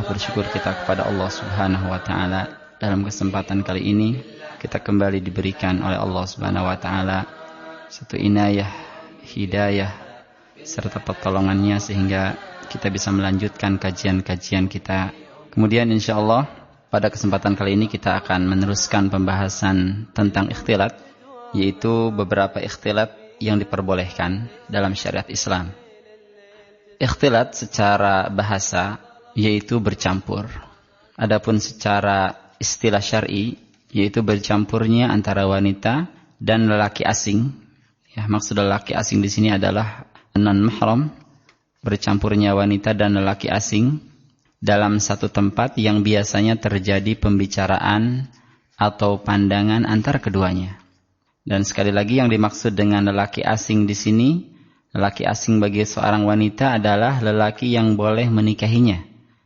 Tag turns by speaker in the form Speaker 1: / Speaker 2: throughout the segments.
Speaker 1: bersyukur kita kepada Allah Subhanahu wa taala. Dalam kesempatan kali ini kita kembali diberikan oleh Allah Subhanahu wa taala satu inayah, hidayah serta pertolongannya sehingga kita bisa melanjutkan kajian-kajian kita. Kemudian insyaallah pada kesempatan kali ini kita akan meneruskan pembahasan tentang ikhtilat, yaitu beberapa ikhtilat yang diperbolehkan dalam syariat Islam. Ikhtilat secara bahasa yaitu bercampur. Adapun secara istilah syar'i yaitu bercampurnya antara wanita dan lelaki asing. Ya, maksud lelaki asing di sini adalah non-mahram, bercampurnya wanita dan lelaki asing dalam satu tempat yang biasanya terjadi pembicaraan atau pandangan antar keduanya. Dan sekali lagi yang dimaksud dengan lelaki asing di sini, lelaki asing bagi seorang wanita adalah lelaki yang boleh menikahinya,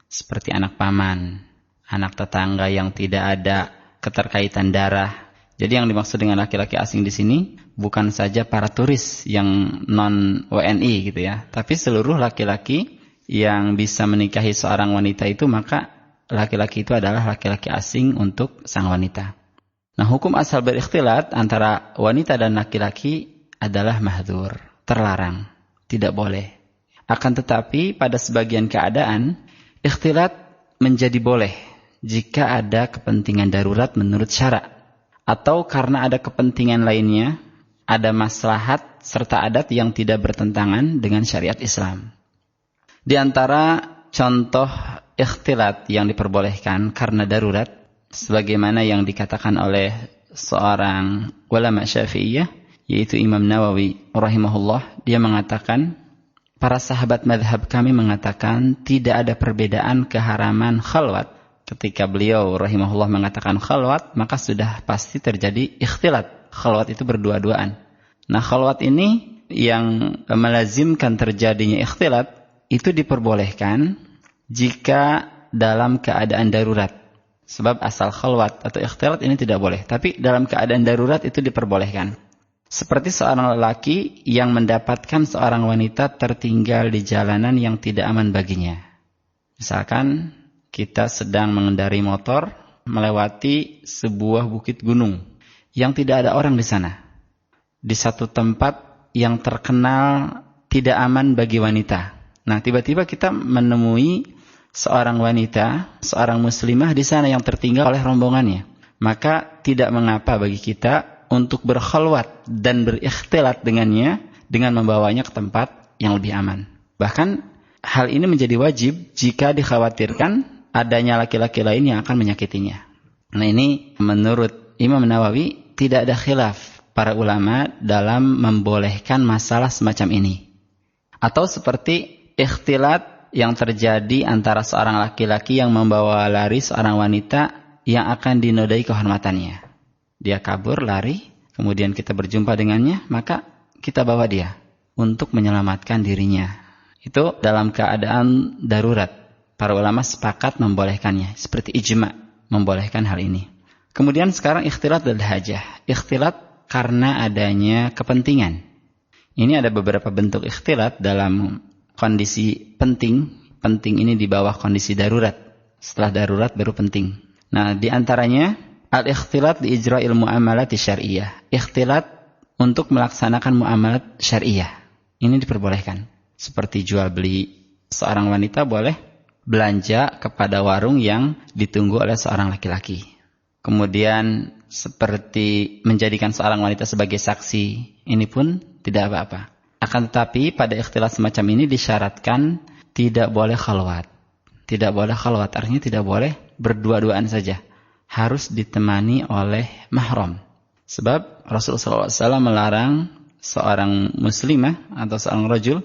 Speaker 1: seperti anak paman, anak tetangga yang tidak ada keterkaitan darah. Jadi yang dimaksud dengan laki-laki asing di sini bukan saja para turis yang non WNI gitu ya, tapi seluruh laki-laki yang bisa menikahi seorang wanita itu, maka laki-laki itu adalah laki-laki asing untuk sang wanita. Nah, hukum asal berikhtilat antara wanita dan laki-laki adalah mahdzur, terlarang, tidak boleh. Akan tetapi pada sebagian keadaan ikhtilat menjadi boleh jika ada kepentingan darurat menurut syara, atau karena ada kepentingan lainnya, ada maslahat serta adat yang tidak bertentangan dengan syariat Islam. Di antara contoh ikhtilat yang diperbolehkan karena darurat, sebagaimana yang dikatakan oleh seorang ulama Syafi'iyah, yaitu Imam Nawawi rahimahullah, dia mengatakan, para sahabat madhab kami mengatakan tidak ada perbedaan keharaman khalwat. Ketika beliau rahimahullah mengatakan khalwat, maka sudah pasti terjadi ikhtilat. Khalwat itu berdua-duaan. Nah, khalwat ini yang melazimkan terjadinya ikhtilat itu diperbolehkan jika dalam keadaan darurat. Sebab asal khalwat atau ikhtilat ini tidak boleh. Tapi dalam keadaan darurat itu diperbolehkan. Seperti seorang lelaki yang mendapatkan seorang wanita tertinggal di jalanan yang tidak aman baginya. Misalkan kita sedang mengendarai motor melewati sebuah bukit gunung yang tidak ada orang di sana. Di satu tempat yang terkenal tidak aman bagi wanita. Nah, tiba-tiba kita menemui seorang wanita, seorang muslimah di sana yang tertinggal oleh rombongannya. Maka tidak mengapa bagi kita untuk berkhalwat dan berikhtilat dengannya dengan membawanya ke tempat yang lebih aman. Bahkan hal ini menjadi wajib jika dikhawatirkan adanya laki-laki lain yang akan menyakitinya. Nah, ini menurut Imam Nawawi tidak ada khilaf para ulama dalam membolehkan masalah semacam ini. Atau seperti ikhtilat yang terjadi antara seorang laki-laki yang membawa lari seorang wanita yang akan dinodai kehormatannya. Dia kabur, lari, kemudian kita berjumpa dengannya, maka kita bawa dia untuk menyelamatkan dirinya. Itu dalam keadaan darurat. Para ulama sepakat membolehkannya, seperti ijma, membolehkan hal ini. Kemudian sekarang ikhtilat dan hajah. Ikhtilat karena adanya kepentingan. Ini ada beberapa bentuk ikhtilat dalam kondisi penting. Penting ini di bawah kondisi darurat. Setelah darurat baru penting. Nah, di antaranya al-ikhtilat li ijra'il mu'amalat syar'iyyah. Ikhtilat untuk melaksanakan muamalat syariah. Ini diperbolehkan. Seperti jual beli. Seorang wanita boleh belanja kepada warung yang ditunggu oleh seorang laki-laki. Kemudian seperti menjadikan seorang wanita sebagai saksi. Ini pun tidak apa-apa. Akan tetapi pada ikhtilat semacam ini disyaratkan tidak boleh khalwat. Tidak boleh khalwat, artinya tidak boleh berdua-duaan saja. Harus ditemani oleh mahram. Sebab Rasulullah SAW melarang seorang muslimah atau seorang rajul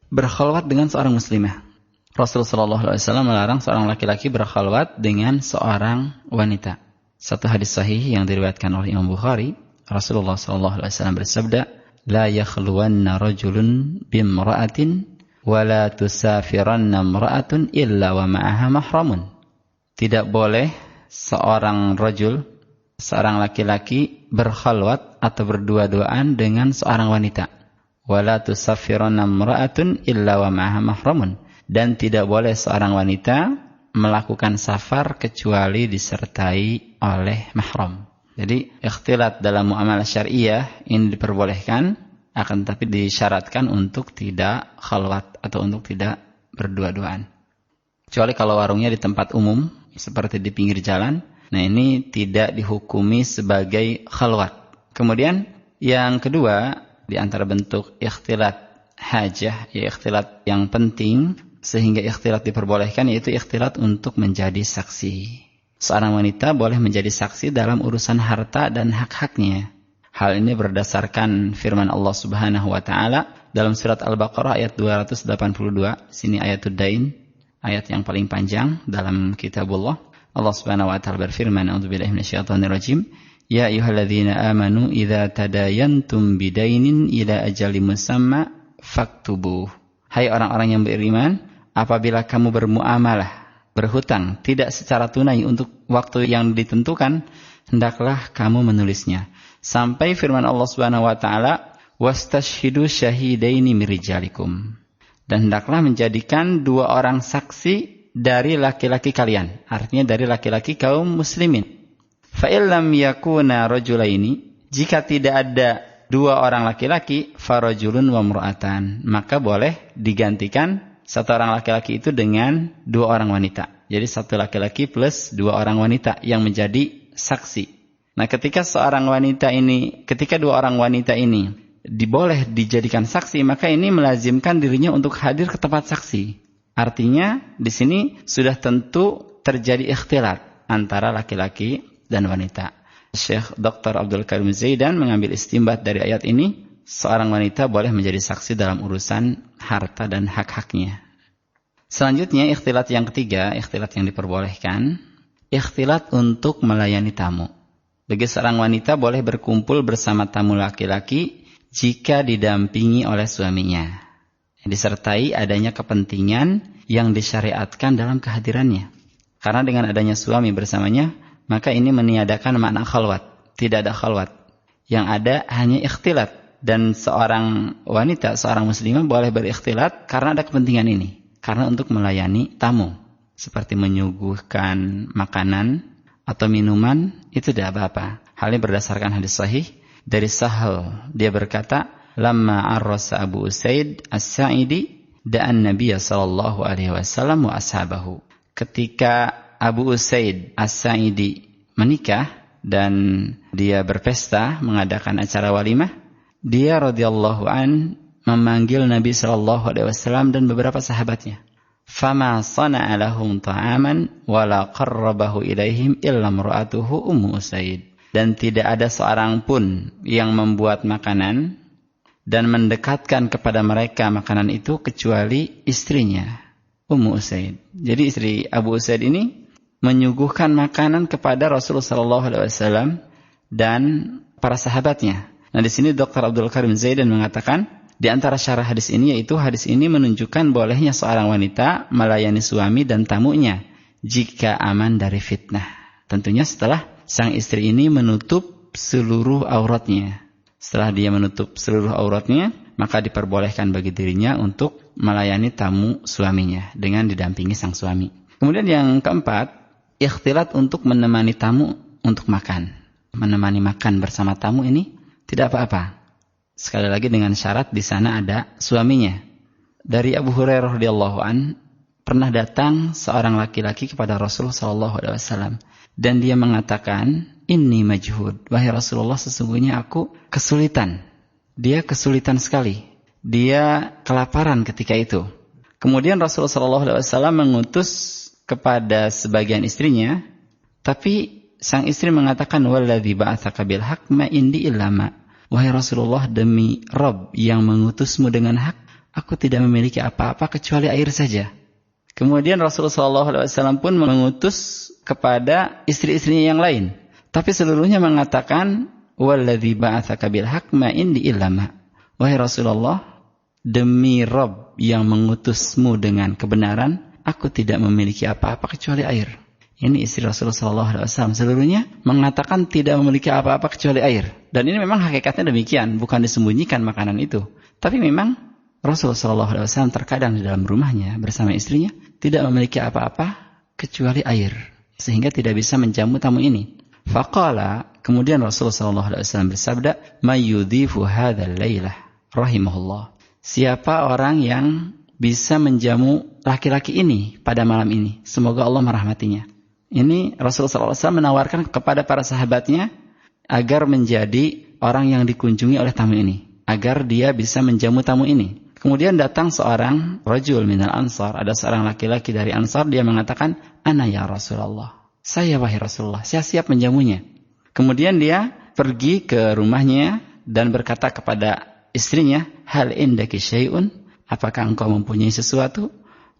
Speaker 1: berkhalwat dengan seorang muslimah. Rasulullah SAW melarang seorang laki-laki berkhalwat dengan seorang wanita. Satu hadis sahih yang diriwayatkan oleh Imam Bukhari, Rasulullah SAW bersabda, "La yakhluwanna rajulun bimra'atin wa la tusafiranna imra'atun illa wa ma'aha mahramun." Tidak boleh seorang rajul, seorang laki-laki berkhalwat atau berdua-duaan dengan seorang wanita. Wala tusaffiranna imra'atun illa wa ma'aha mahramun. Dan tidak boleh seorang wanita melakukan safar kecuali disertai oleh mahram. Jadi ikhtilat dalam muamalah syariah ini diperbolehkan, akan tapi disyaratkan untuk tidak khalwat atau untuk tidak berdua-duaan. Kecuali kalau warungnya di tempat umum seperti di pinggir jalan, nah ini tidak dihukumi sebagai khalwat. Kemudian yang kedua di antara bentuk ikhtilat hajah, ya ikhtilat yang penting sehingga ikhtilat diperbolehkan, yaitu ikhtilat untuk menjadi saksi. Seorang wanita boleh menjadi saksi dalam urusan harta dan hak-haknya. Hal ini berdasarkan firman Allah Subhanahu wa taala dalam surat Al-Baqarah ayat 282. Sini ayatul dain, ayat yang paling panjang dalam kitabullah. Allah Subhanahu wa taala berfirman, "A'udzubillahi minasyaitonir rajim. Ya ayyuhalladzina amanu idza tadayantum bidainin ila ajalin musamma faktubuh." Hai orang-orang yang beriman, apabila kamu bermuamalah, berhutang tidak secara tunai untuk waktu yang ditentukan, hendaklah kamu menulisnya. Sampai firman Allah Subhanahu wa taala, "Wastashhidu syahidaini min rijalikum." Dan hendaklah menjadikan 2 orang saksi dari laki-laki kalian, artinya dari laki-laki kaum muslimin. Fa illam yakuna rajulaini, jika tidak ada 2 orang laki-laki, farajulun wa imra'atan, maka boleh digantikan 1 orang laki-laki itu dengan 2 orang wanita. Jadi 1 laki-laki plus 2 orang wanita yang menjadi saksi. Nah, ketika 2 orang wanita ini diboleh dijadikan saksi, maka ini melazimkan dirinya untuk hadir ke tempat saksi. Artinya di sini sudah tentu terjadi ikhtilat antara laki-laki dan wanita. Syekh Dr. Abdul Karim Zaidan mengambil istimbat dari ayat ini, seorang wanita boleh menjadi saksi dalam urusan harta dan hak-haknya. Selanjutnya, ikhtilat yang ketiga, ikhtilat yang diperbolehkan, ikhtilat untuk melayani tamu. Bagi seorang wanita boleh berkumpul bersama tamu laki-laki jika didampingi oleh suaminya, disertai adanya kepentingan yang disyariatkan dalam kehadirannya. Karena dengan adanya suami bersamanya, maka ini meniadakan makna khalwat. Tidak ada khalwat. Yang ada hanya ikhtilat. Dan seorang wanita, seorang muslimah boleh berikhtilat karena ada kepentingan ini. Karena untuk melayani tamu. Seperti menyuguhkan makanan atau minuman, itu tidak apa-apa. Hal ini berdasarkan hadis sahih dari Sahal. Dia berkata, "Lamma arrasa Abu Usaid As-Sa'idi da'an Nabiya sallallahu alaihi wasallam wa ashabahu." Ketika Abu Usaid As-Sa'idi menikah dan dia berpesta, mengadakan acara walimah, dia radhiyallahu an memanggil Nabi sallallahu alaihi wasallam dan beberapa sahabatnya. Fama sana'a lahum ta'aman wala qarrabahu ilaihim illa imra'atuhu Ummu Usaid. Dan tidak ada seorang pun yang membuat makanan dan mendekatkan kepada mereka makanan itu kecuali istrinya, Ummu Usaid. Jadi istri Abu Usaid ini menyuguhkan makanan kepada Rasulullah SAW dan para sahabatnya. Nah, di sini Dr. Abdul Karim Zaidan mengatakan, di antara syarah hadis ini, yaitu hadis ini menunjukkan bolehnya seorang wanita melayani suami dan tamunya jika aman dari fitnah. Tentunya setelah sang istri ini menutup seluruh auratnya. Setelah dia menutup seluruh auratnya, maka diperbolehkan bagi dirinya untuk melayani tamu suaminya dengan didampingi sang suami. Kemudian yang keempat, ikhtilat untuk menemani tamu untuk makan. Menemani makan bersama tamu ini tidak apa-apa. Sekali lagi dengan syarat di sana ada suaminya. Dari Abu Hurairah radhiyallahu an, pernah datang seorang laki-laki kepada Rasulullah sallallahu alaihi wasallam dan dia mengatakan, "Inni majhud, wahai Rasulullah, sesungguhnya aku kesulitan." Dia kesulitan sekali. Dia kelaparan ketika itu. Kemudian Rasulullah sallallahu alaihi wasallam mengutus kepada sebagian istrinya, tapi sang istri mengatakan, "Walladzi ba'atsaka bil haqq ma indi illa ma." Wahai Rasulullah, demi Rabb yang mengutusmu dengan hak, aku tidak memiliki apa-apa kecuali air saja. Kemudian Rasulullah SAW pun mengutus kepada istri-istrinya yang lain. Tapi seluruhnya mengatakan, "Walladzi ba'atsaka bil haqq ma indi illa ma." Wahai Rasulullah, demi Rabb yang mengutusmu dengan kebenaran, aku tidak memiliki apa-apa kecuali air. Ini istri Rasulullah SAW seluruhnya mengatakan tidak memiliki apa-apa kecuali air. Dan ini memang hakikatnya demikian, bukan disembunyikan makanan itu. Tapi memang Rasulullah SAW terkadang di dalam rumahnya bersama istrinya tidak memiliki apa-apa kecuali air, sehingga tidak bisa menjamu tamu ini. Faqala, kemudian Rasulullah SAW bersabda, "Mayyudhifu hadzal lailah rahimahullah." Siapa orang yang bisa menjamu laki-laki ini pada malam ini, semoga Allah merahmatinya. Ini Rasulullah SAW menawarkan kepada para sahabatnya agar menjadi orang yang dikunjungi oleh tamu ini, agar dia bisa menjamu tamu ini. Kemudian datang seorang rajul minal ansar, ada seorang laki-laki dari ansar, dia mengatakan, "Ana ya Rasulullah." Saya wahai Rasulullah, saya siap menjamunya. Kemudian dia pergi ke rumahnya dan berkata kepada istrinya, "Hal indaki syai'un?" Apakah engkau mempunyai sesuatu?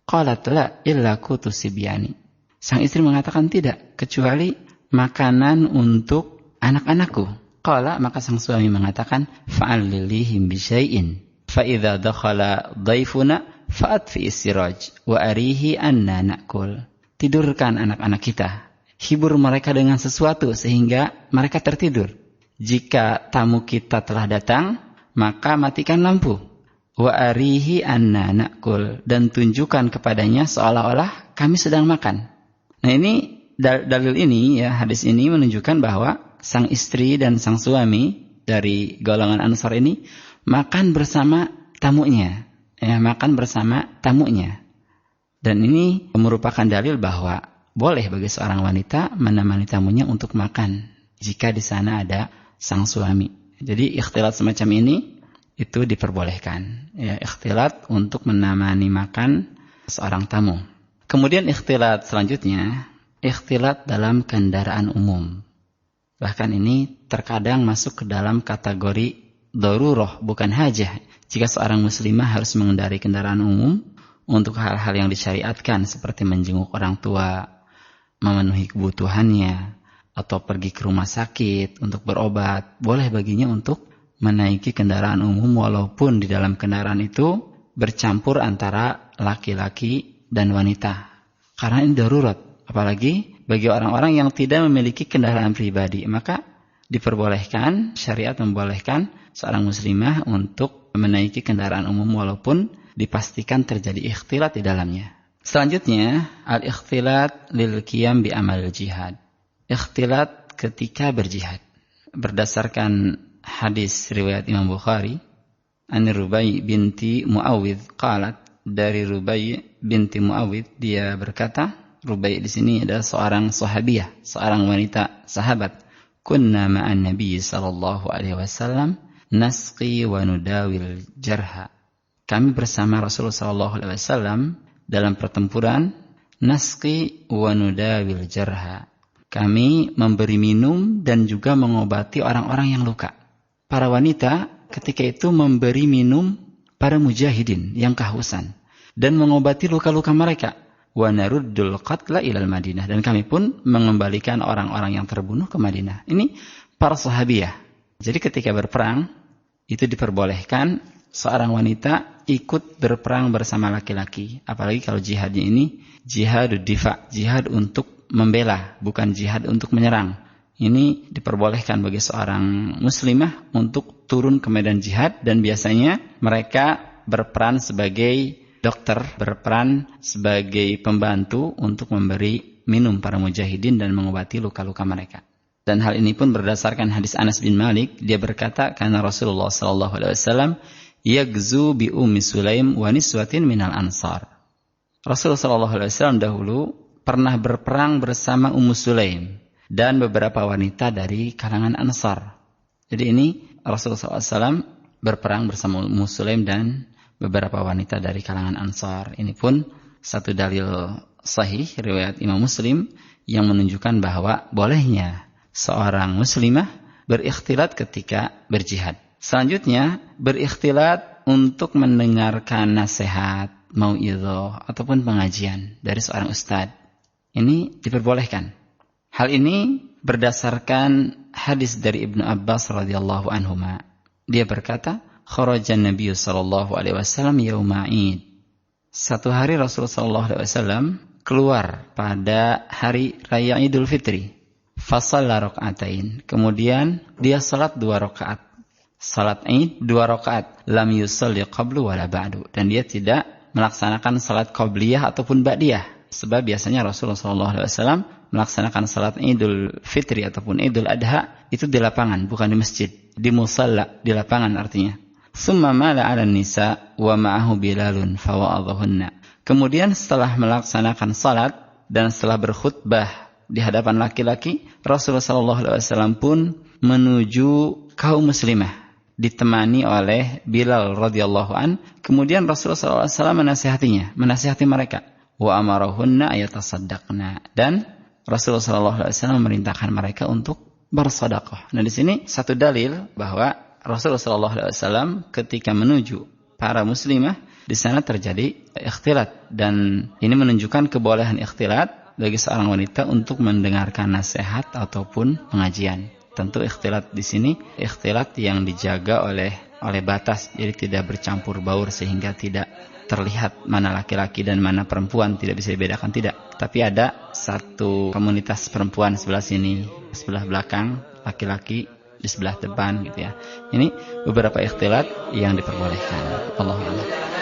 Speaker 1: Qalat la illa kutu sibyani. Sang istri mengatakan tidak, kecuali makanan untuk anak-anakku. Qala, maka sang suami mengatakan, "Fa'allilihim bisyai'in. Fa'idha dakhala dhaifuna fa'atfi siraj wa arihi anna na'kul." Tidurkan anak-anak kita, hibur mereka dengan sesuatu sehingga mereka tertidur. Jika tamu kita telah datang, maka matikan lampu. Wa arihi anna na'kul, dan tunjukkan kepadanya seolah-olah kami sedang makan. Nah, ini dalil ini ya, hadis ini menunjukkan bahwa sang istri dan sang suami dari golongan Ansar ini makan bersama tamunya, ya, makan bersama tamunya. Dan ini merupakan dalil bahwa boleh bagi seorang wanita menemani tamunya untuk makan jika di sana ada sang suami. Jadi ikhtilat semacam ini itu diperbolehkan, ya, ikhtilat untuk menemani makan seorang tamu. Kemudian ikhtilat selanjutnya, ikhtilat dalam kendaraan umum. Bahkan ini terkadang masuk ke dalam kategori darurah, bukan hajah. Jika seorang muslimah harus mengendarai kendaraan umum untuk hal-hal yang disyariatkan seperti menjenguk orang tua, memenuhi kebutuhannya, atau pergi ke rumah sakit untuk berobat, boleh baginya untuk menaiki kendaraan umum walaupun di dalam kendaraan itu bercampur antara laki-laki dan wanita. Karena ini darurat, apalagi bagi orang-orang yang tidak memiliki kendaraan pribadi, maka diperbolehkan, syariat membolehkan seorang muslimah untuk menaiki kendaraan umum walaupun dipastikan terjadi ikhtilat di dalamnya. Selanjutnya, al-ikhtilat lil qiyam bi amal jihad. Ikhtilat ketika berjihad. Berdasarkan hadis riwayat Imam Bukhari, an Rubai binti Muawidh qalat, dari Rubai binti Muawidh dia berkata, Rubai di sini adalah seorang sahabiyah, seorang wanita sahabat. Kunna ma'an Nabi sallallahu alaihi wasallam nasqi wa nudawil jarha. Kami bersama Rasulullah sallallahu alaihi wasallam dalam pertempuran, nasqi wa nudawil jarha. Kami memberi minum dan juga mengobati orang-orang yang luka. Para wanita ketika itu memberi minum para mujahidin yang kehausan dan mengobati luka-luka mereka. Wa naruddul qatla ilal Madinah, dan kami pun mengembalikan orang-orang yang terbunuh ke Madinah. Ini para sahabiyah. Jadi ketika berperang itu diperbolehkan seorang wanita ikut berperang bersama laki-laki. Apalagi kalau jihadnya ini jihadud difa, jihad untuk membela, bukan jihad untuk menyerang. Ini diperbolehkan bagi seorang muslimah untuk turun ke medan jihad, dan biasanya mereka berperan sebagai dokter, berperan sebagai pembantu untuk memberi minum para mujahidin dan mengobati luka-luka mereka. Dan hal ini pun berdasarkan hadis Anas bin Malik, dia berkata, karena Rasulullah sallallahu alaihi wasallam yagzu bi Ummi Sulaim wa niswatin minal ansar. Rasulullah sallallahu alaihi wasallam dahulu pernah berperang bersama Ummu Sulaim dan beberapa wanita dari kalangan Ansar. Jadi ini Rasulullah SAW berperang bersama Ummu Sulaim dan beberapa wanita dari kalangan Ansar. Ini pun satu dalil sahih riwayat Imam Muslim yang menunjukkan bahwa bolehnya seorang muslimah berikhtilat ketika berjihad. Selanjutnya, berikhtilat untuk mendengarkan nasihat, mau'idhah ataupun pengajian dari seorang ustadz. Ini diperbolehkan. Hal ini berdasarkan hadis dari Ibnu Abbas radhiyallahu anhuma. Dia berkata, kharajan Nabi sallallahu alaihi wasallam yauma Id. Satu hari Rasulullah sallallahu alaihi wasallam keluar pada hari raya Idul Fitri. Fasalla raka'atain. Kemudian dia salat 2 rakaat. Salat Id 2 rakaat. Lam yusalli qablu wala ba'du. Dan dia tidak melaksanakan salat qabliyah ataupun ba'diyah. Sebab biasanya Rasulullah SAW melaksanakan salat Idul Fitri ataupun Idul Adha itu di lapangan, bukan di masjid, di musalla, di lapangan artinya. Summa mala 'alan nisa wa ma'ahu Bilalun fawa'adhahunna. Kemudian setelah melaksanakan salat dan setelah berkhutbah di hadapan laki-laki, Rasulullah SAW pun menuju kaum muslimah ditemani oleh Bilal radhiyallahu an. Kemudian Rasulullah SAW menasihati mereka. Wa amarahunna ayatasaddaqna, dan Rasulullah SAW memerintahkan mereka untuk bersedekah. Nah, di sini satu dalil bahwa Rasulullah SAW ketika menuju para muslimah di sana terjadi ikhtilat, dan ini menunjukkan kebolehan ikhtilat bagi seorang wanita untuk mendengarkan nasihat ataupun pengajian. Tentu ikhtilat di sini ikhtilat yang dijaga oleh batas, jadi tidak bercampur baur sehingga tidak terlihat mana laki-laki dan mana perempuan, tidak bisa dibedakan, tidak. Tapi ada satu komunitas perempuan sebelah sini, sebelah belakang, laki-laki di sebelah depan gitu ya. Ini beberapa ikhtilat yang diperbolehkan. Allahu a'lam.